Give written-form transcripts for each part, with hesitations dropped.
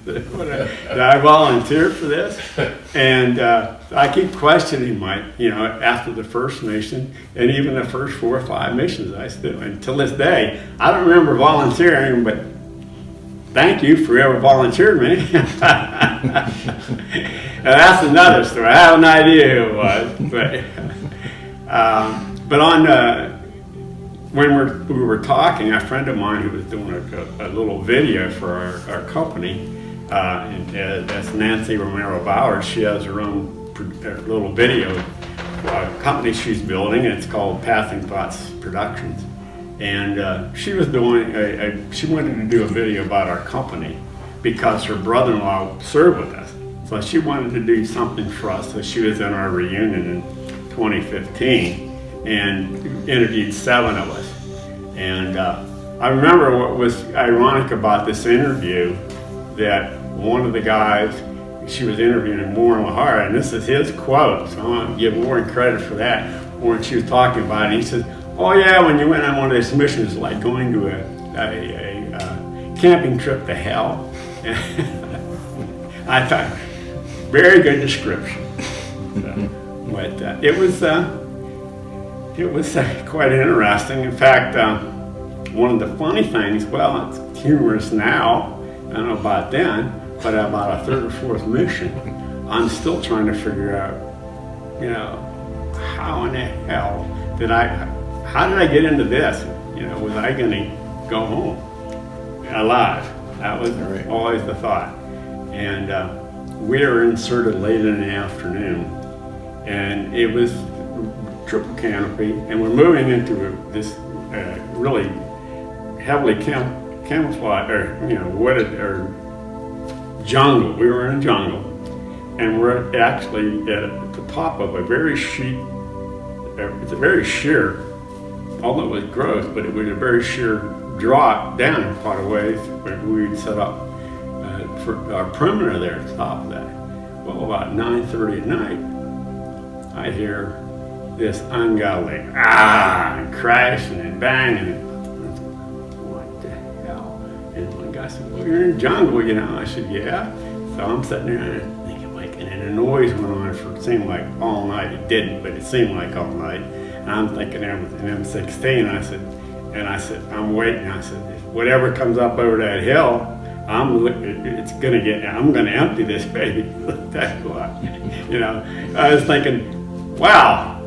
Did I volunteer for this? And I keep questioning after the first mission and even the first 4 or 5 missions I still, until this day, I don't remember volunteering, but thank you for whoever volunteered me. And that's another story. I have no idea who it was, but on when we were talking, a friend of mine who was doing a little video for our company, that's Nancy Romero Valor. She has her own little video company she's building, and it's called Passing Thoughts Productions. And she was doing she wanted to do a video about our company because her brother-in-law served with us. So she wanted to do something for us. So she was in our reunion in 2015 and interviewed 7 of us. And I remember what was ironic about this interview, that one of the guys, she was interviewing Moyer and this is his quote, so I want to give Warren credit for that. When she was talking about it, he says, "Oh yeah, when you went on one of these missions, like going to a camping trip to hell." I thought, very good description. But it was quite interesting. In fact, one of the funny things, well, it's humorous now, I don't know about then, but about a 3rd or 4th mission, I'm still trying to figure out, how in the hell how did I get into this? Was I going to go home alive? That was always the thought. And we were inserted late in the afternoon, and it was triple canopy, and we're moving into this really heavily camouflage, wooded or jungle. We were in a jungle, and we're actually at the top of a very sheer, although it was growth, but it was a very sheer drop down quite a ways where we'd set up for our perimeter there at the top of that. Well, about 9:30 at night, I hear this ungodly and crashing and banging. What the hell? And one guy said, "Well, you're in the jungle, I said, "Yeah." So I'm sitting there thinking, and the noise went on for it seemed like all night. It didn't, but it seemed like all night. And I'm thinking it was an M16. I said, I'm waiting. I said, if whatever comes up over that hill, I'm gonna empty this baby. That's what, I was thinking, wow.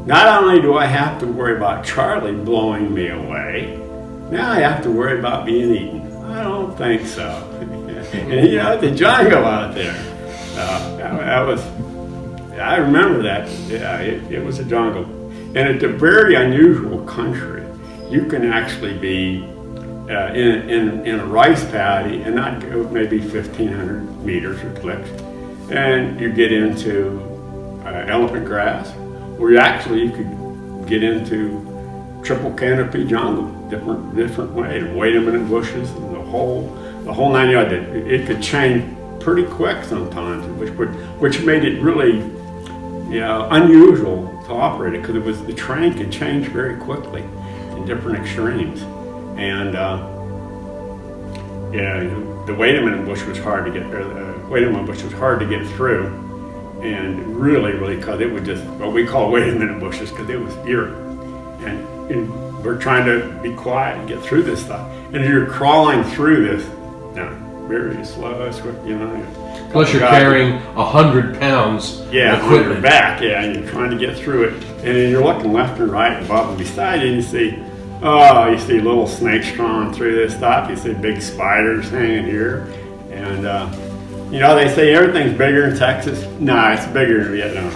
Not only do I have to worry about Charlie blowing me away, now I have to worry about being eaten. I don't think so. And the jungle out there. I remember that. Yeah, it was a jungle. And it's a very unusual country. You can actually be in a rice paddy and not go maybe 1,500 meters or clicks, and you get into elephant grass, or you could get into triple canopy jungle, different way, and wait a minute bushes, and the whole 9 yards. It could change pretty quick sometimes, which made it really unusual to operate it, because the terrain could change very quickly in different extremes. And the wait a minute bush was hard to get. Wait a minute bush was hard to get through, and really, because it was just what we call wait a minute bushes, because it was eerie, and we're trying to be quiet and get through this stuff, and you're crawling through this, very slow, Plus you're carrying 100 pounds. Yeah, on your back. Yeah, and you're trying to get through it, and then you're looking left and right, above and beside you, and you see little snakes crawling through this stuff. You see big spiders hanging here, and they say everything's bigger in Texas. No, it's bigger in Vietnam.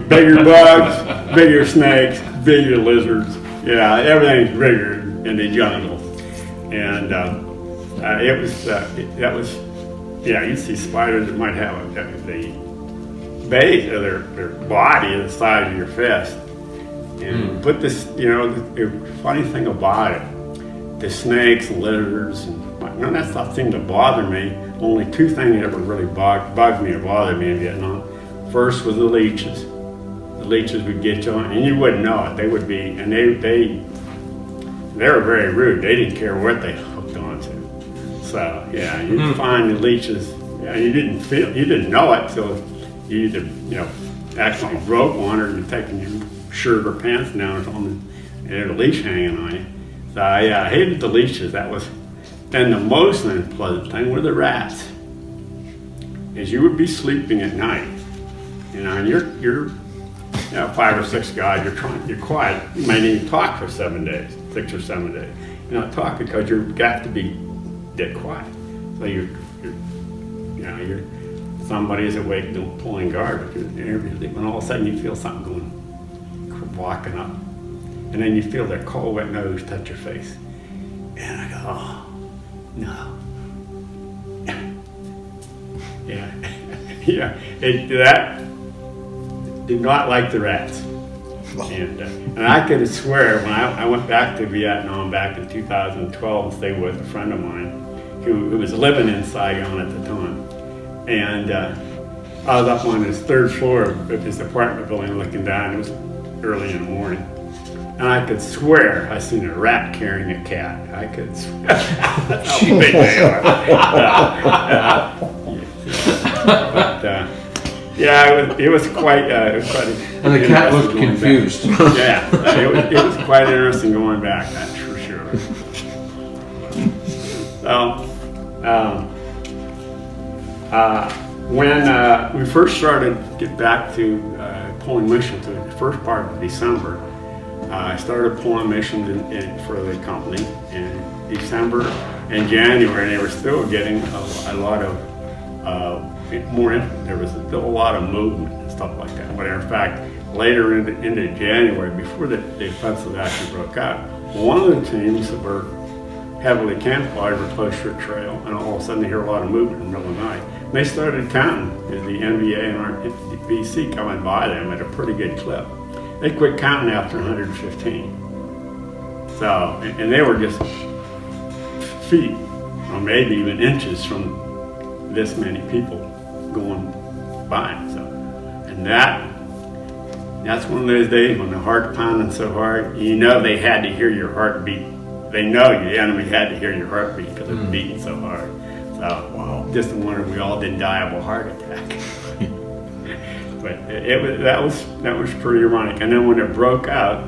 Bigger bugs, bigger snakes, bigger lizards. Yeah, everything's bigger in the jungle, and you see spiders that might have the base of their body the size of your fist. And put this, the funny thing about it, the snakes and lizards, none of that stuff seemed to bother me. Only 2 things ever really bugged me or bothered me in Vietnam. First was the leeches. The leeches would get you on, and you wouldn't know it. They would be, and they were very rude. They didn't care what they hooked onto. so. Yeah, you'd find the leeches. Yeah, you didn't know it till you either actually broke one, or you're taking your shirt or pants down or something, and there's a leash hanging on you. So yeah, I hated the leeches. That was. Then the most unpleasant thing were the rats. Is you would be sleeping at night, and you're 5 or 6 guys. You're quiet. You might even talk for 7 days, 6 or 7 days. You're not talking because you got to be dead quiet. So you're somebody's awake pulling guard, and all of a sudden you feel something walking up, and then you feel their cold wet nose touch your face, and I go, oh no. Yeah, that did not like the rats, and I could swear when I went back to Vietnam back in 2012 and stayed with a friend of mine who was living in Saigon at the time, and I was up on his 3rd floor of his apartment building looking down. It was early in the morning, and I could swear I seen a rat carrying a cat. I could swear. That's how big they are. But it was quite. And the cat looked confused. Yeah, it was quite interesting going back. That's for sure. So, when we first started to get back to pulling missions, in the first part of December, I started pulling missions for the company in December and January, and they were still getting a lot of there was still a lot of movement and stuff like that. But in fact, later into January, before the offensive actually broke out, one of the teams that were heavily camouflaged were close to a trail, and all of a sudden they hear a lot of movement in the middle of the night. And they started counting, the NBA and our VC coming by them at a pretty good clip. They quit counting after 115. So, and they were just feet, or maybe even inches from this many people going by. So, and that's one of those days when the heart's pounding so hard, they had to hear your heartbeat. They know the enemy had to hear your heartbeat because it was beating so hard. So, wow, just a wonder we all didn't die of a heart attack. But that was pretty ironic. And then when it broke out,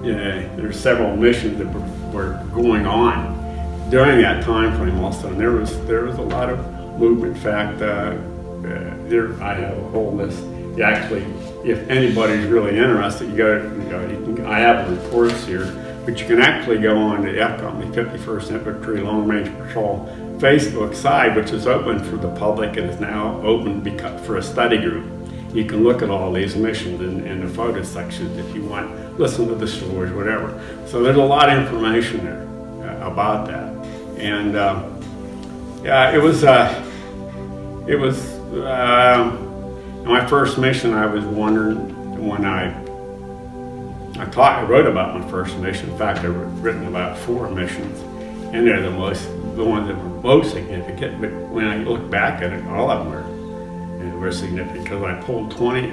there's several missions that were going on during that time frame also, and there was a lot of movement. In fact, I have a whole list. Actually, if anybody's really interested, I have reports here, but you can actually go on the F Company 51st Infantry Long Range Patrol Facebook site, which is open for the public and is now open for a study group. You can look at all these missions in the photo sections if you want, listen to the stories, whatever. So there's a lot of information there about that. And it was my first mission. I was wondering when I wrote about my first mission. In fact, I've written about 4 missions, and they're the ones that were most significant. But when I look back at it, all of them were significant because I pulled 20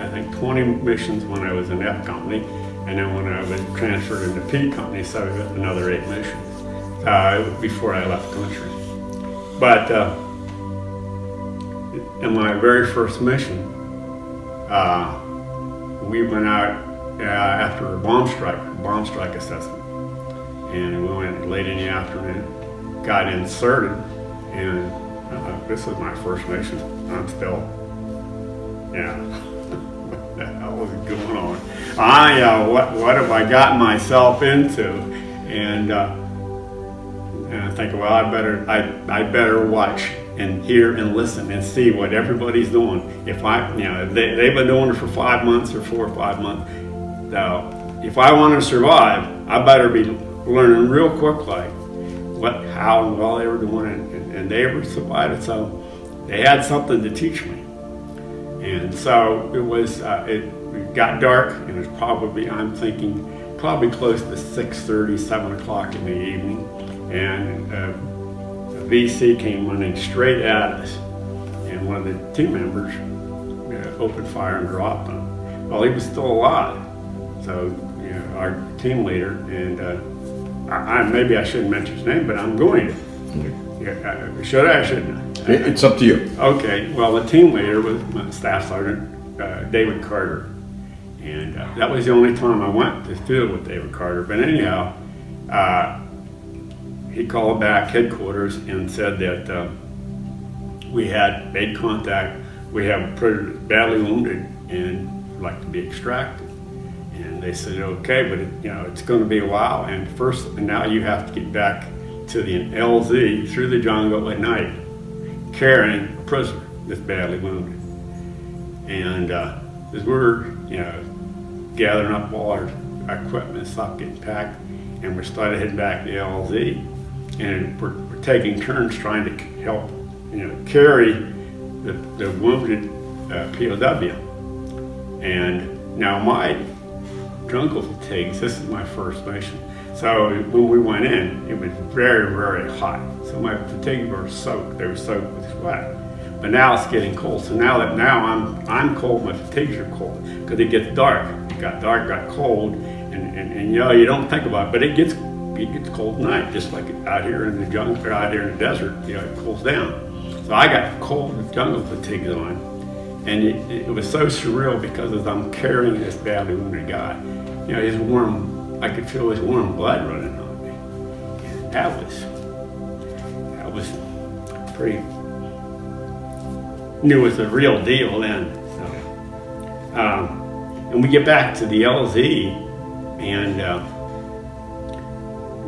missions when I was in F Company, and then when I was transferred into P Company, so I got another 8 missions before I left the country. But in my very first mission, we went out after a bomb strike assessment, and we went late in the afternoon, got inserted, and this was my first mission. I'm still, what the hell was going on? What have I gotten myself into? And I think, well, I better watch and hear and listen and see what everybody's doing. If they've been doing it for 5 months or 4 or 5 months. So if I want to survive, I better be learning real quick, how and all they were doing, and they were surviving. So they had something to teach me. And so it was. It got dark, and it was I'm thinking, close to 6:30, 7 o'clock in the evening, and a VC came running straight at us, and one of the team members opened fire and dropped him. Well, he was still alive, so our team leader, and maybe I shouldn't mention his name, but I'm going to. Yeah, should I or shouldn't I? It's up to you. Okay, well, the team leader was my Staff Sergeant David Carter. And that was the only time I went to the field with David Carter. But anyhow, he called back headquarters and said that we had made contact. We have a prisoner badly wounded and would like to be extracted. And they said, okay, but it's going to be a while. And now you have to get back to the LZ through the jungle at night, carrying a prisoner that's badly wounded. And as we're, gathering up all our equipment and stuff, getting packed, and we started heading back to the LZ, and we're taking turns trying to help, carry the wounded POW. And now my jungle fatigues, this is my first mission. So when we went in, it was very, very hot. So my fatigues were soaked, they were soaked with sweat. But now it's getting cold. So now I'm cold, my fatigues are cold, because it gets dark. It got dark, got cold, and you don't think about it, but it gets cold at night, just like out here in the jungle, or out here in the desert, it cools down. So I got cold jungle fatigues on, and it was so surreal because as I'm carrying this badly wounded guy, his warm, I could feel his warm blood running on me. And that was pretty. Knew it was the real deal then. So, and we get back to the LZ, and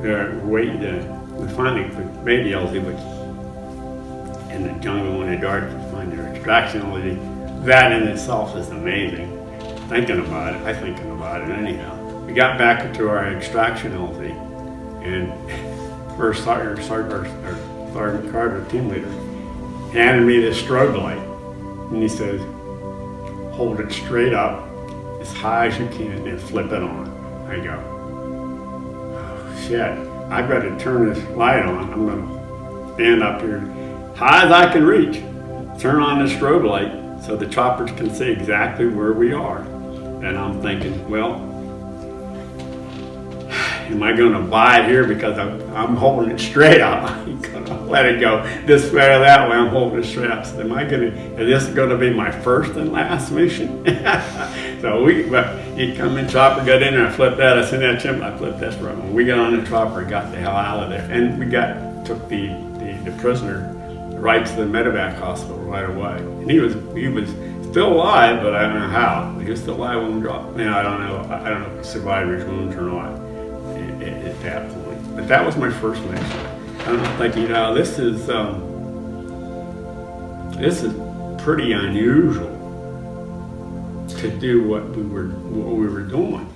they're waiting we finally made the LZ, which in the jungle in the dark to find their extraction LZ. That in itself is amazing. Thinking about it anyhow. We got back to our extraction LZ, and first Sergeant Carter, team leader, handed me this strobe light, and he says, hold it straight up as high as you can and flip it on. I go, oh shit, I've got to turn this light on. I'm going to stand up here high as I can reach, turn on the strobe light so the choppers can see exactly where we are. And I'm thinking, well, am I going to bide here because I'm holding it straight up? I'm going to let it go this way or that way. I'm holding it straight up. So is this going to be my first and last mission? So you come in, chopper, got in there, I flipped that, I sent that chimp, I flipped that straight. When we got on the chopper, got the hell out of there. And we took the prisoner right to the medevac hospital right away. And he was still alive, but I don't know how. He was still alive when we dropped. I don't know if he survived his wounds or not. At that point, but that was my first mission. I'm thinking, this is pretty unusual to do what we were doing.